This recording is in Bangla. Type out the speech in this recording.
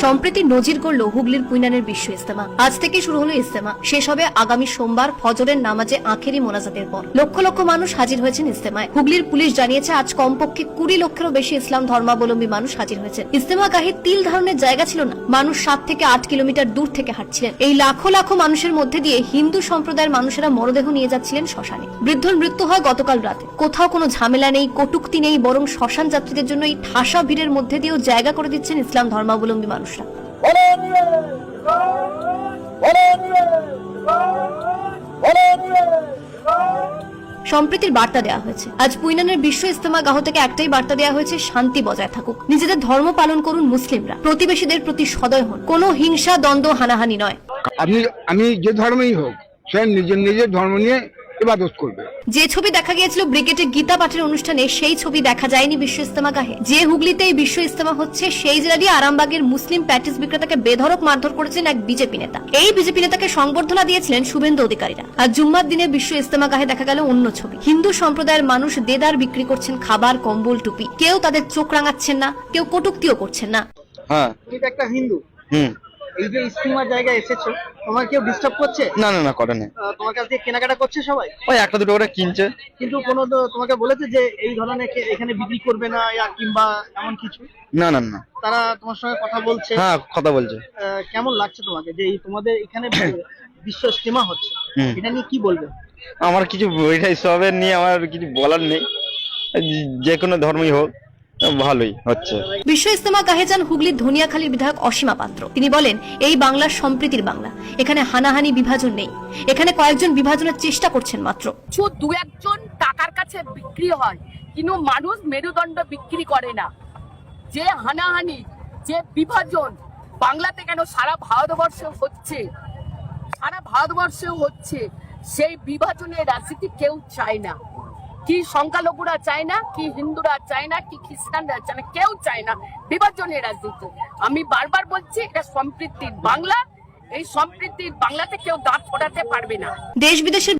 সম্প্রতি নজির গড়ল হুগলির পুইনানের বিশ্ব ইজতেমা। আজ থেকে শুরু হলো ইজতেমা, শেষ হবে আগামী সোমবার ফজরের নামাজে আখেরি মোনাজাতের পর। লক্ষ লক্ষ মানুষ হাজির হয়েছেন ইজতেমায়। হুগলির পুলিশ জানিয়েছে আজ কমপক্ষে 20 লক্ষেরও বেশি ইসলাম ধর্মাবলম্বী মানুষ হাজির হয়েছেন। ইজতেমা গাহে তিল ধারণের জায়গা ছিল না, মানুষ 7 থেকে 8 কিলোমিটার দূর থেকে হাঁটছিলেন। এই লাখো লাখো মানুষের মধ্যে দিয়ে হিন্দু সম্প্রদায়ের মানুষেরা মরদেহ নিয়ে যাচ্ছিলেন শ্মশানে। বৃদ্ধর মৃত্যু হয় গতকাল রাতে। কোথাও কোনো ঝামেলা নেই, কটূক্তি নেই, বরং শ্মশান যাত্রীদের জন্য এই ঠাসা ভিড়ের মধ্যে দিয়েও জায়গা করে দিচ্ছেন ইসলাম ধর্মাবলম্বী মানুষরা। সম্প্রীতির বার্তা দেওয়া হয়েছে। আজ পুইনানের বিশ্ব ইজতেমা গাহ থেকে একটাই বার্তা দেওয়া হয়েছে, শান্তি বজায় থাকুক, নিজেদের ধর্ম পালন করুন মুসলিমরা, প্রতিবেশীদের প্রতি সদয় হন, কোনো হিংসা দ্বন্দ্ব হানাহানি নয়। আমি যে ধর্মেই হোক সে নিজের নিজের ধর্ম নিয়ে ইবাদত করবে। যে ছবি দেখা গিয়েছিল ব্রিগেডে গীতা পাঠের অনুষ্ঠানে, সেই ছবি দেখা যায়নি বিশ্ব ইজতেমা গাহে। যে হুগলিতে এই বিশ্ব ইজতেমা হচ্ছে, সেই জেলারই আরামবাগের মুসলিম প্যাটিস বিক্রেতাকে বেধড়ক মারধর করেছেন এক বিজেপি নেতা। এই বিজেপি নেতাকে সংবর্ধনা দিয়েছিলেন শুভেন্দু অধিকারীরা। আর জুম্মার দিনে বিশ্ব ইজতেমা গাহে দেখা গেল অন্য ছবি। হিন্দু সম্প্রদায়ের মানুষ দেদার বিক্রি করছেন খাবার, কম্বল, টুপি। কেউ তাদের চোখ রাঙাচ্ছেন না, কেউ কটূক্তিও করছেন না। হ্যাঁ, তুমি তো একটা হিন্দু। হুম। এই যে ইজতেমার জায়গায় এসেছো, তোমার কেউ ডিস্টার্ব করছে? না না না, করে না। তোমার কাছ থেকে কেনাকাটা করছে সবাই? ওই একটা দুটো করে কিনছে। কিন্তু কোনো তো তোমাকে বলেছে যে এই ধরনের এখানে বিক্রি করবে না কিংবা এমন কিছু? না না না। তারা তোমার সঙ্গে কথা বলছে? হ্যাঁ, কথা বলছে। কেমন লাগছে তোমাকে যে এই তোমাদের এখানে বিশ্ব ইজতেমা হচ্ছে, এটা নিয়ে কি বলবে? আমার কিছু বইটা সবের নিয়ে আমার কিছু বলার নেই, যে কোনো ধর্মই হোক ভালোই হচ্ছে। বিশ্ব ইজতেমা গাহে যান হুগলির ধনিয়াখালীর বিধায়ক অসীমা পাত্র। তিনি বলেন, এই বাংলা সম্প্রীতির বাংলা, এখানে হানাহানি বিভাজন নেই, এখানে কয়েকজন বিভাজনের চেষ্টা করছেন মাত্র। দু একজন টাকার কাছে বিক্রি হয়, কিন্তু মানুষ মেরুদণ্ড বিক্রি করে না। যে হানাহানি, যে বিভাজন বাংলাতে কেন সারা ভারতবর্ষে হচ্ছে, সারা ভারতবর্ষেও হচ্ছে, সেই বিভাজনের রাজনীতি কেউ চায় না। কি সংখ্যালঘুরা চায় না, কি হিন্দুরা চায় না, কি খ্রিস্টানরা চায় না, কেউ চায় না বিভাজনের রাজনীতি। আমি বারবার বলছি, এটা সম্প্রীতির বাংলা। এই সম্প্রীতির বাংলাতে কেউ দাঁত ফোটাতে পারবে না। দেশ বিদেশের